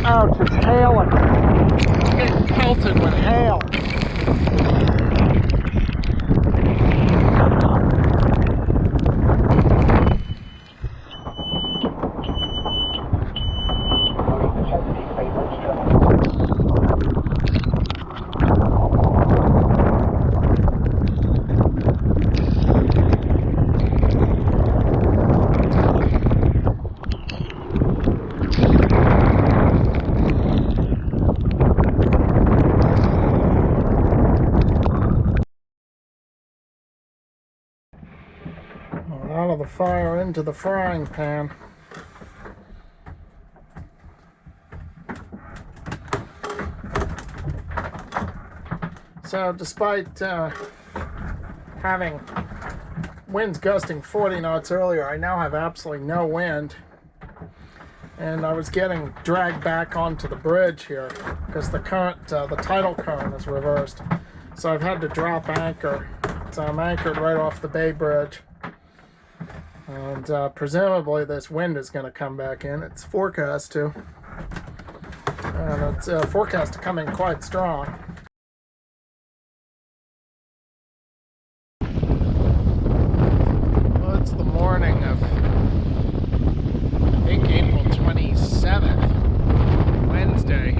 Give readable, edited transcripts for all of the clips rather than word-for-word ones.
Ouch, it's hailing. I'm getting pelted with hail. Out of the fire into the frying pan. So despite having winds gusting 40 knots earlier, I now have absolutely no wind. And I was getting dragged back onto the bridge here because the current, the tidal current is reversed. So I've had to drop anchor. So I'm anchored right off the Bay Bridge. And presumably this wind is going to come back in. It's forecast to. And it's forecast to come in quite strong. Well, it's the morning of, I think, April 27th, Wednesday.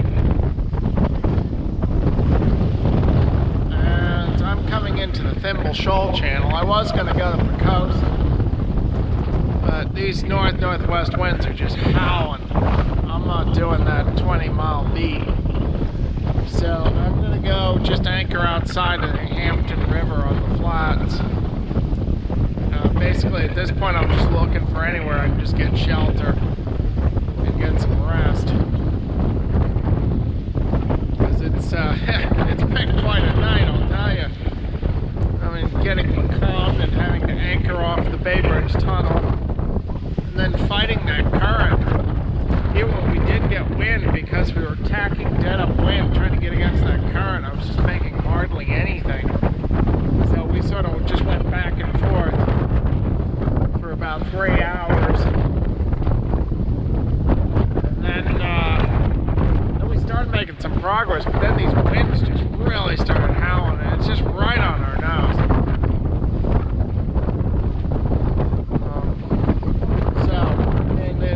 And I'm coming into the Thimble Shoal channel. I was going to go to the coast. But these north-northwest winds are just howling. I'm not doing that 20-mile beat. So I'm going to go just anchor outside of the Hampton River on the flats. Basically at this point I'm just looking for anywhere I can just get shelter and get some rest. Because it's been quite a night, I'll tell you. I mean, getting becalmed and having to anchor off the Bay Bridge tunnel. And then fighting that current. Even when we did get wind, because we were tacking dead upwind, trying to get against that current, I was just making hardly anything. So we sort of just went back and forth for about 3 hours. And then we started making some progress, but then these winds just really started howling, and it's just right on our nose.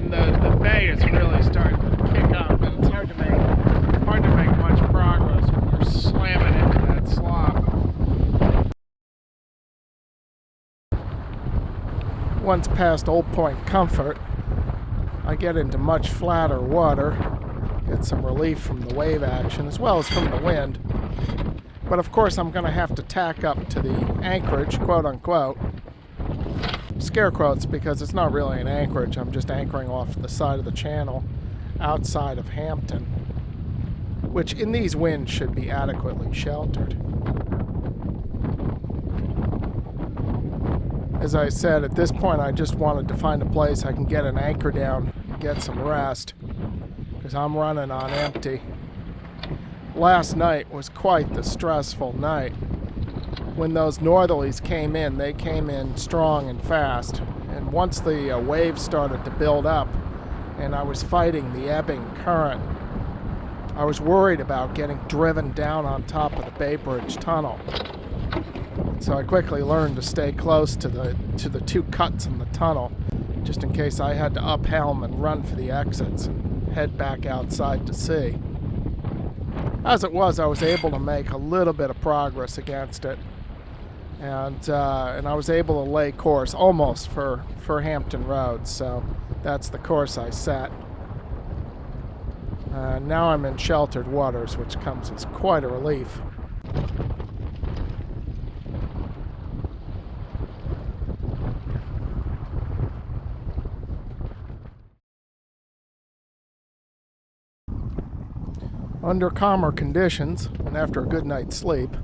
The bay is really starting to kick up, and it's hard to make much progress when you're slamming into that slop. Once past Old Point Comfort, I get into much flatter water, get some relief from the wave action as well as from the wind. But of course I'm going to have to tack up to the anchorage, quote unquote. Scare quotes, because it's not really an anchorage. I'm just anchoring off the side of the channel outside of Hampton, which in these winds should be adequately sheltered. As I said, at this point I just wanted to find a place I can get an anchor down and get some rest, because I'm running on empty. Last night was quite the stressful night. When those northerlies came in, they came in strong and fast. And once the waves started to build up and I was fighting the ebbing current, I was worried about getting driven down on top of the Bay Bridge tunnel. So I quickly learned to stay close to the two cuts in the tunnel, just in case I had to uphelm and run for the exits and head back outside to sea. As it was, I was able to make a little bit of progress against it. And I was able to lay course almost for Hampton Roads, so that's the course I set. Now I'm in sheltered waters, which comes as quite a relief. Under calmer conditions, and after a good night's sleep,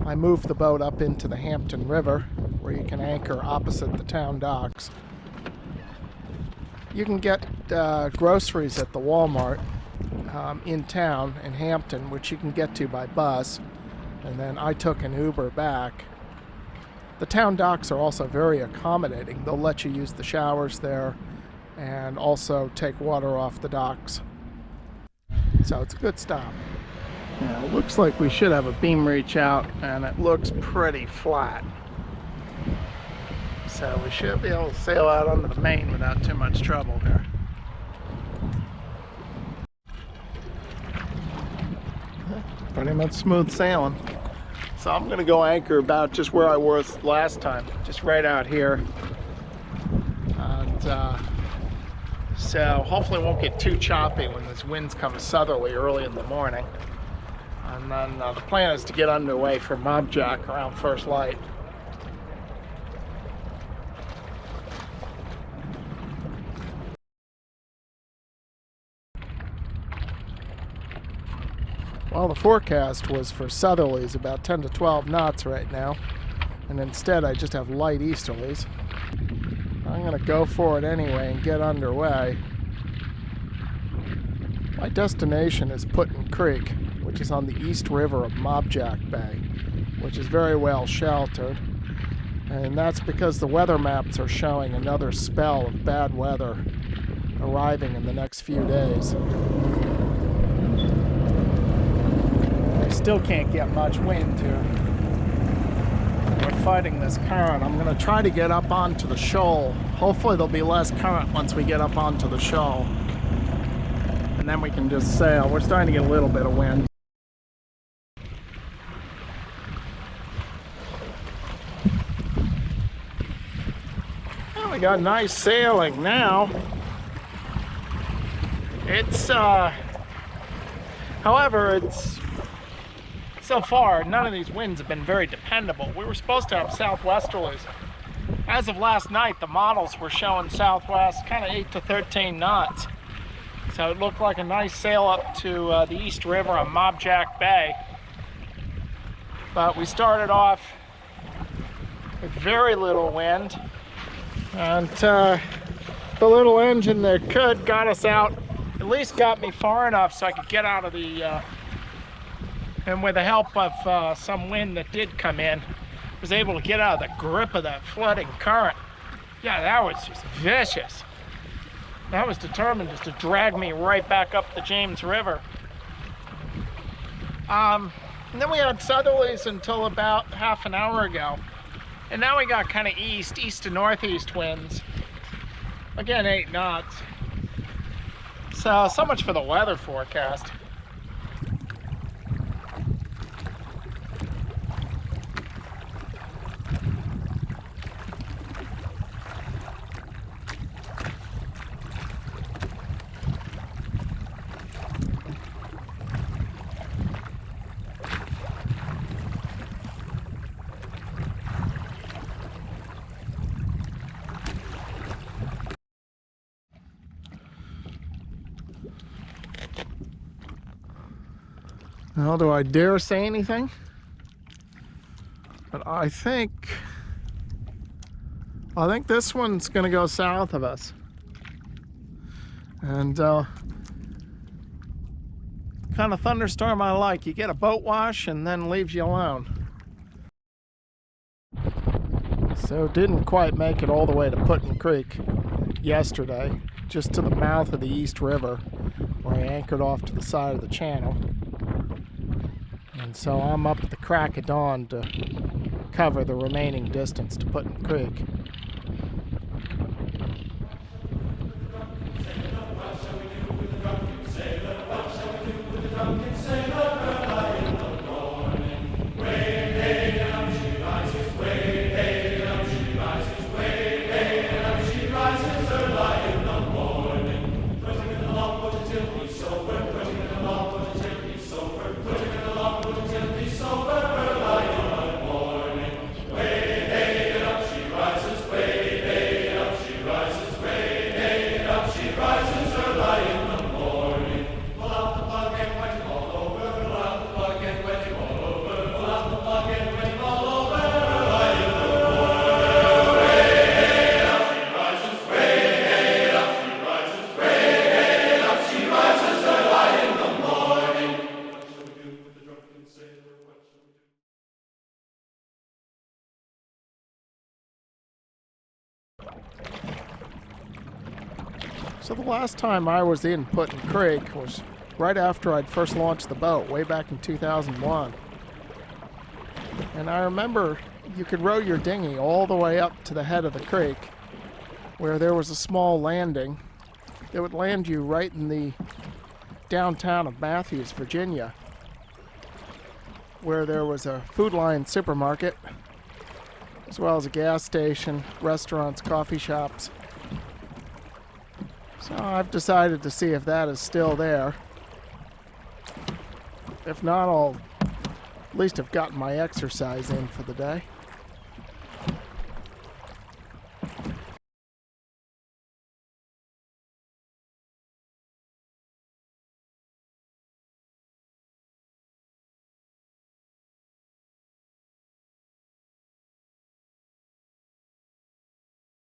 I moved the boat up into the Hampton River, where you can anchor opposite the town docks. You can get groceries at the Walmart in town in Hampton, which you can get to by bus, and then I took an Uber back. The town docks are also very accommodating. They'll let you use the showers there and also take water off the docks. So it's a good stop. Yeah, it looks like we should have a beam reach out, and it looks pretty flat. So we should be able to sail out onto the main without too much trouble here. Pretty much smooth sailing. So I'm gonna go anchor about just where I was last time, just right out here. And so hopefully it won't get too choppy when this wind's coming southerly early in the morning. And then the plan is to get underway for Mob Jack around first light. Well, the forecast was for southerlies about 10 to 12 knots right now, and instead I just have light easterlies. I'm going to go for it anyway and get underway. My destination is Putin Creek, which is on the East River of Mob Jack Bay, which is very well sheltered. And that's because the weather maps are showing another spell of bad weather arriving in the next few days. I still can't get much wind here. We're fighting this current. I'm going to try to get up onto the shoal. Hopefully there'll be less current once we get up onto the shoal. And then we can just sail. We're starting to get a little bit of wind. Well, we got nice sailing now. It's, however, it's so far, none of these winds have been very dependable. We were supposed to have southwesterlies. As of last night, the models were showing southwest, kind of 8 to 13 knots. So it looked like a nice sail up to the East River on Mob Jack Bay. But we started off with very little wind. And the little engine that could got us out, at least got me far enough so I could get out of the and with the help of some wind that did come in, was able to get out of the grip of that flooding current. Yeah, that was just vicious. That was determined just to drag me right back up the James River. And then we had southerlies until about half an hour ago. And now we got kind of east to northeast winds. Again, 8 knots. So much for the weather forecast. Well, do I dare say anything? But I think this one's gonna go south of us. And kind of thunderstorm I like. You get a boat wash and then leaves you alone. So didn't quite make it all the way to Putin Creek yesterday, just to the mouth of the East River, where I anchored off to the side of the channel. And so I'm up at the crack of dawn to cover the remaining distance to Putin Creek. So the last time I was in Putin Creek was right after I'd first launched the boat, way back in 2001. And I remember you could row your dinghy all the way up to the head of the creek, where there was a small landing that would land you right in the downtown of Matthews, Virginia, where there was a Food Lion supermarket, as well as a gas station, restaurants, coffee shops. So I've decided to see if that is still there. If not, I'll at least have gotten my exercise in for the day.